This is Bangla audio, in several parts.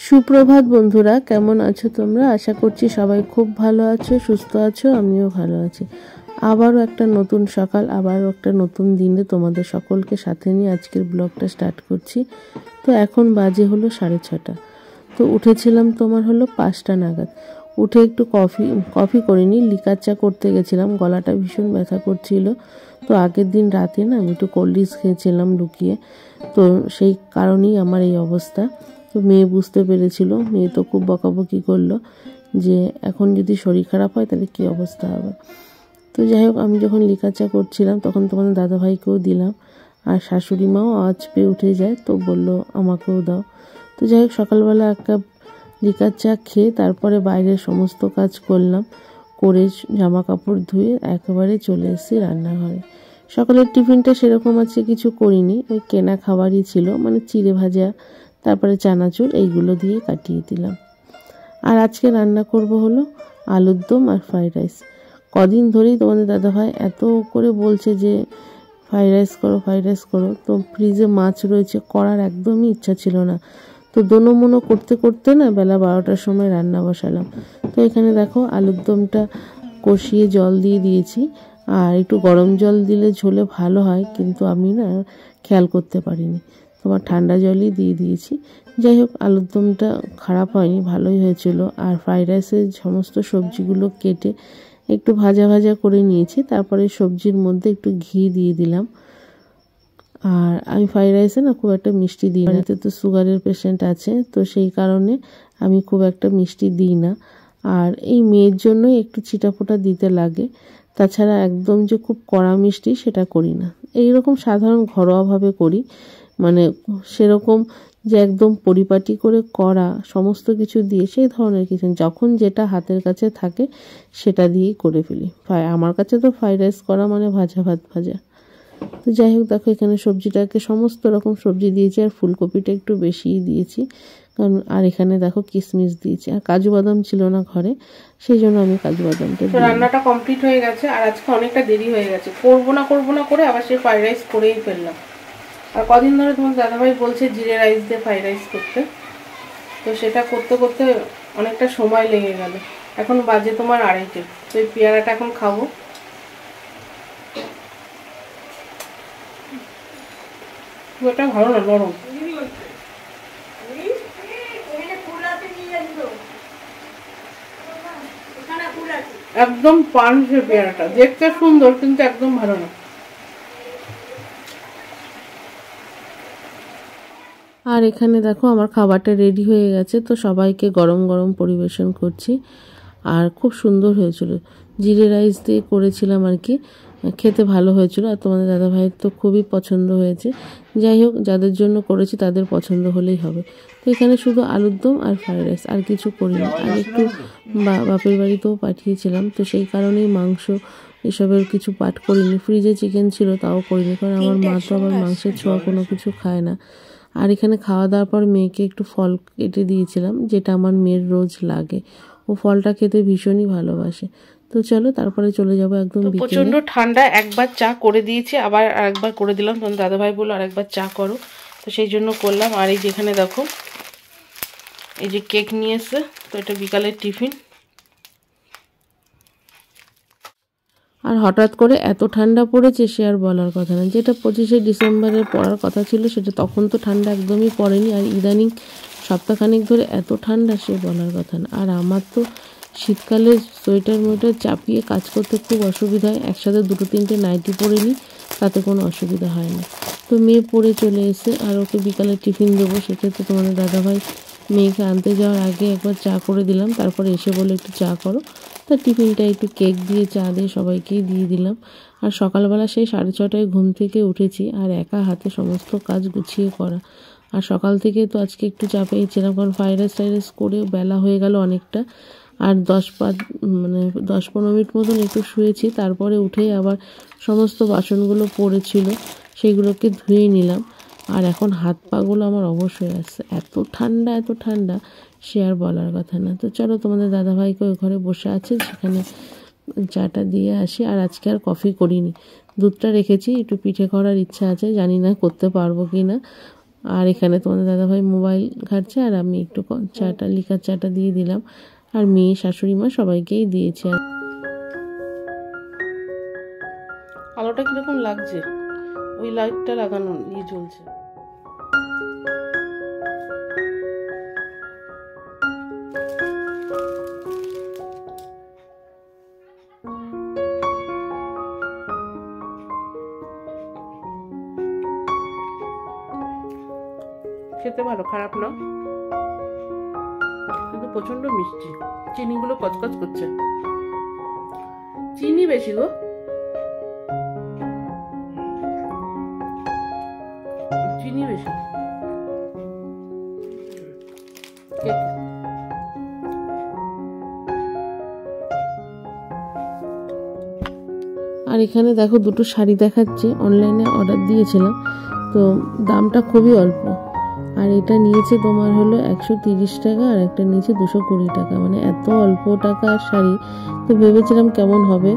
সুপ্রভাত বন্ধুরা, কেমন আছো তোমরা? আশা করছি সবাই খুব ভালো আছো, সুস্থ আছো। আমিও ভালো আছি। আবারও একটা নতুন সকাল, আবারও একটা নতুন দিনে তোমাদের সকলকে সাথে নিয়ে আজকের ব্লগটা স্টার্ট করছি। তো এখন বাজে হলো 6:30। তো উঠেছিলাম তোমার হলো 5টা নাগাদ। উঠে একটু কফি করিনি, লিকার চা করতে গেছিলাম। গলাটা ভীষণ ব্যথা করছিল। তো আগের দিন রাতে না আমি একটু কোল্ড ড্রিঙ্কস খেয়েছিলাম লুকিয়ে, তো সেই কারণেই আমার এই অবস্থা। তো মেয়ে বুঝতে পেরেছিল, মেয়ে তো খুব বকাবকি করলো যে এখন যদি শরীর খারাপ হয় তাহলে কী অবস্থা হবে। তো যাই হোক, আমি যখন লিকার চা করছিলাম তখন তোমাদের দাদাভাইকেও দিলাম, আর শাশুড়ি মাও আওয়াজ পেয়ে উঠে যায়, তো বলল আমাকেও দাও। তো যাই হোক, সকালবেলা এক কাপ লিকার চা খেয়ে তারপরে বাইরের সমস্ত কাজ করলাম, করে জামা কাপড় ধুয়ে একেবারে চলে এসেছি রান্নাঘরে। সকালের টিফিনটা সেরকম আছে কিছু করিনি, ওই কেনা খাবারই ছিল, মানে চিড়ে ভাজা, তারপরে চানাচুর, এইগুলো দিয়ে কাটিয়ে দিলাম। আর আজকে রান্না করব হলো আলুর দম আর ফ্রাইড রাইস। কদিন ধরেই তোমাদের দাদাভাই এত করে বলছে যে ফ্রাইড রাইস করো, ফ্রাইড রাইস করো। তো ফ্রিজে মাছ রয়েছে, করার একদমই ইচ্ছা ছিল না। তো দোনো মনো করতে করতে না বেলা 12টার সময় রান্না বসালাম। তো এখানে দেখো আলুর দমটা কষিয়ে জল দিয়ে দিয়েছি, আর একটু গরম জল দিলে ঝোলে ভালো হয়, কিন্তু আমি না খেয়াল করতে পারিনি, তোমার ঠান্ডা জলই দিয়ে দিয়েছি। যাই হোক, আলুর দমটা খারাপ হয়নি, ভালোই হয়েছিল। আর ফ্রাইড রাইসের সমস্ত সবজিগুলো কেটে একটু ভাজা ভাজা করে নিয়েছি, তারপরে সবজির মধ্যে একটু ঘি দিয়ে দিলাম। আর আমি ফ্রাইড রাইসে না খুব একটা মিষ্টি দিই না, এতে তো সুগারের পেশেন্ট আছে, তো সেই কারণে আমি খুব একটা মিষ্টি দিই না। আর এই মেয়ের জন্যই একটু ছিটাফোটা দিতে লাগে, তাছাড়া একদম যে খুব কড়া মিষ্টি সেটা করি না। এইরকম সাধারণ ঘরোয়াভাবে করি, মানে সেরকম যে একদম পরিপাটি করে করা সমস্ত কিছু দিয়ে সেই ধরনের কিছু, যখন যেটা হাতের কাছে থাকে সেটা দিয়েই করে ফেলি। আমার কাছে তো ফ্রাইড রাইস করা মানে ভাজা ভাত ভাজা। তো যাই হোক, দেখো এখানে সবজিটাকে সমস্ত রকম সবজি দিয়েছি, আর ফুলকপিটা একটু বেশিই দিয়েছি কারণ, আর এখানে দেখো কিশমিশ দিয়েছি, আর কাজু বাদাম ছিল না ঘরে, সেই জন্য আমি কাজু বাদামটা। তো রান্নাটা কমপ্লিট হয়ে গেছে, আর আজকে অনেকটা দেরি হয়ে গেছে, করবো না করে আবার সেই ফ্রাইড রাইস করেই ফেললাম। আর কদিন ধরে তোমার দাদাভাই বলছে জিরে রাইস দিয়ে ফ্রাইড রাইস করতে, তো সেটা করতে করতে অনেকটা সময় লেগে গেল। এখন বাজে তোমার 2:30। তো এই পেয়ারাটা এখন খাবো। ওটা ভালো না, নরম, একদম পানসে পেয়ারাটা, দেখতে সুন্দর কিন্তু একদম ভালো না। আর এখানে দেখো আমার খাবারটা রেডি হয়ে গেছে, তো সবাইকে গরম গরম পরিবেশন করছি। আর খুব সুন্দর হয়েছিল, জিরে রাইস দিয়ে করেছিলাম আর কি, খেতে ভালো হয়েছিল। আর তোমাদের দাদাভাইয়ের তো খুবই পছন্দ হয়েছে। যাই হোক, যাদের জন্য করেছি তাদের পছন্দ হলেই হবে। তো এখানে শুধু আলুর দম আর ফ্রাইড রাইস, আর কিছু করিনি। আর একটু বাপের বাড়িতেও পাঠিয়েছিলাম, তো সেই কারণেই মাংস এসবের কিছু পাঠ করিনি। ফ্রিজে চিকেন ছিল, তাও করিনি, কারণ আমার মা তো আবার মাংসের ছোঁয়া কোনো কিছু খায় না। আর এখানে খাওয়া দাওয়ার পর মেয়েকে একটু ফল কেটে দিয়েছিলাম, যেটা আমার মেয়ের রোজ লাগে, ও ফলটা খেতে ভীষণই ভালোবাসে। তো চলো তারপরে চলে যাবো একদম বিকেলে। প্রচন্ড ঠান্ডা, একবার চা করে দিয়েছি, আবার আরেকবার করে দিলাম। তখন দাদাভাই বললো আরেকবার চা করো, তো সেই জন্য করলাম। আর এই যেখানে দেখো এই যে কেক নিয়ে এসে, তো এটা বিকালের টিফিন। আর হঠাৎ করে এত ঠান্ডা পড়েছে সে আর বলার কথা না। যেটা 25শে ডিসেম্বরে পড়ার কথা ছিল সেটা তখন তো ঠান্ডা একদমই পড়েনি, আর ইদানিং সপ্তাহখানেক ধরে এত ঠান্ডা সে বলার কথা না। আর আমার তো শীতকালে সোয়েটার মোয়েটার চাপিয়ে কাজ করতে খুব অসুবিধা হয়, একসাথে 2-3টে নাইটি পরে নিই, তাতে কোনো অসুবিধা হয় না। তো মেয়ে পড়ে চলে এসে আর ওকে বিকালে টিফিন দেবো, সেক্ষেত্রে তোমাদের দাদাভাই মেয়েকে আনতে যাওয়ার আগে একবার চা করে দিলাম, তারপরে এসে বলে একটু চা করো। তার টিফিনটা একটু কেক দিয়ে চা দিয়ে সবাইকেই দিয়ে দিলাম। আর সকালবেলা সেই 6:30টায় ঘুম থেকে উঠেছি, আর একা হাতে সমস্ত কাজ গুছিয়ে করা। আর সকাল থেকে তো আজকে একটু চাপে ছিলাম, কারণ ফ্রাইড রাইস করে বেলা হয়ে গেল অনেকটা। আর 10-15 মিনিট মতন একটু শুয়েছি, তারপরে উঠেই আবার সমস্ত বাসনগুলো পড়েছিল সেইগুলোকে ধুয়ে নিলাম। আর এখন হাত পাগুলো আমার অবশ হয়ে আসছে, এত ঠান্ডা সে আর বলার কথা না। তো চলো তোমাদের দাদাভাইকে ওই ঘরে বসে আছে, সেখানে চাটা দিয়ে আসি। আর আজকে আর কফি করিনি, দুধটা রেখেছি, একটু পিঠে করার ইচ্ছা আছে, জানি না করতে পারবো কি না। আর এখানে তোমাদের দাদাভাই মোবাইল ঘাটছে, আর আমি একটু লিকার চাটা দিয়ে দিলাম। আর মেয়ে, শাশুড়ি মা সবাইকেই দিয়েছি। আর আলোটা কিরকম লাগছে, ওই লাইটটা লাগানো চলছে। খেতে ভালো, খারাপ না, কিন্তু প্রচন্ড মিষ্টি। চিনিগুলো কচকচ করছে, চিনি বেশি গো, চিনি বেশি। আর এখানে দেখো দুটো শাড়ি দেখাচ্ছে, অনলাইনে অর্ডার দিয়েছিলাম, তো দামটা খুবই অল্প। আর এটা নিয়েছে তোমার হলো 130 টাকা, আর একটা নিয়েছে 220 টাকা, মানে এত অল্প টাকার শাড়ি। তো ভেবেছিলাম কেমন হবে,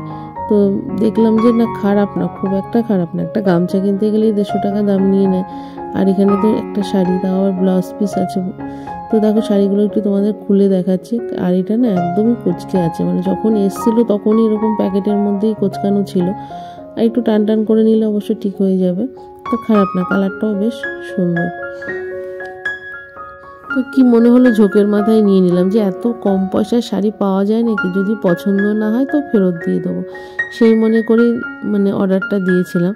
তো দেখলাম যে না, খারাপ না, খুব একটা খারাপ না। একটা গামছা কিনতে গেলেই 150 টাকা দাম নিয়ে নেয়, আর এখানে তো একটা শাড়ি, তাও আবার ব্লাউজ পিস আছে। তো দেখো শাড়িগুলো একটু তোমাদের খুলে দেখাচ্ছি। আর এটা না একদমই কোচকে আছে, মানে যখন এসেছিলো তখনই এরকম প্যাকেটের মধ্যেই কোচকানো ছিল। আর একটু টান করে নিলে অবশ্য ঠিক হয়ে যাবে। তো খারাপ না, কালারটাও বেশ সুন্দর। তো কি মনে হলো, ঝোঁকের মাথায় নিয়ে নিলাম, যে এত কম পয়সার শাড়ি পাওয়া যায় নাকি, যদি পছন্দ না হয় তো ফেরত দিয়ে দেবো, সেই মনে করে মানে অর্ডারটা দিয়েছিলাম।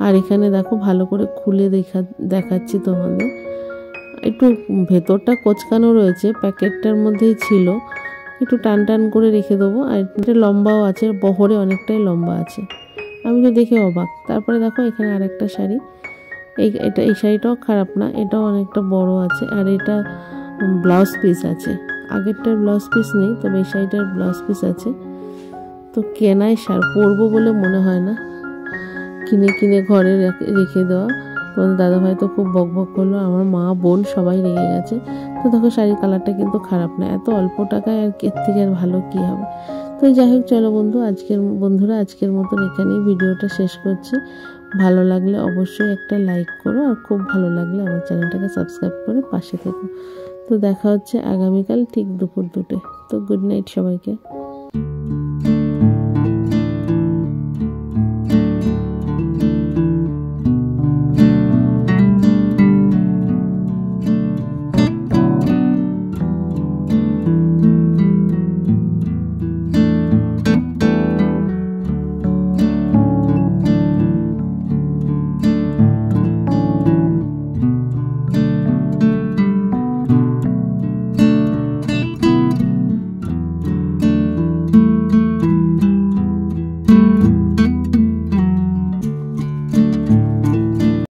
আর এখানে দেখো ভালো করে খুলে দেখাচ্ছি তোমাদের, একটু ভেতরটা কোচকানো রয়েছে, প্যাকেটটার মধ্যেই ছিল, একটু টান করে রেখে দেবো। আর এটা লম্বাও আছে, বহরে অনেকটাই লম্বা আছে, আমি তো দেখে অবাক। তারপরে দেখো এখানে আরেকটা শাড়ি, এই শাড়িটাও খারাপ না, এটাও অনেকটা বড় আছে, আর এটা ব্লাউজ পিস আছে। আগেরটার ব্লাউজ পিস নেই, তবে এই শাড়িটার ব্লাউজ পিস আছে। তো কেনাই পরবো বলে মনে হয় না, কিনে ঘরে রেখে দেওয়া। তোমাদের দাদাভাই তো খুব বকবক করলো, আমার মা বোন সবাই রেগে গেছে। তো দেখো শাড়ির কালারটা কিন্তু খারাপ না, এত অল্প টাকায় আর এর থেকে আর ভালো কী হবে। তো যাই হোক, চলো বন্ধুরা আজকের মতন এখানেই ভিডিওটা শেষ করছি। ভালো লাগলে অবশ্যই একটা লাইক করো, আর খুব ভালো লাগলে আমার চ্যানেলটাকে সাবস্ক্রাইব করে পাশে থেকো। তো দেখা হচ্ছে আগামীকাল ঠিক দুপুর 2টায়। তো গুড নাইট সবাইকে।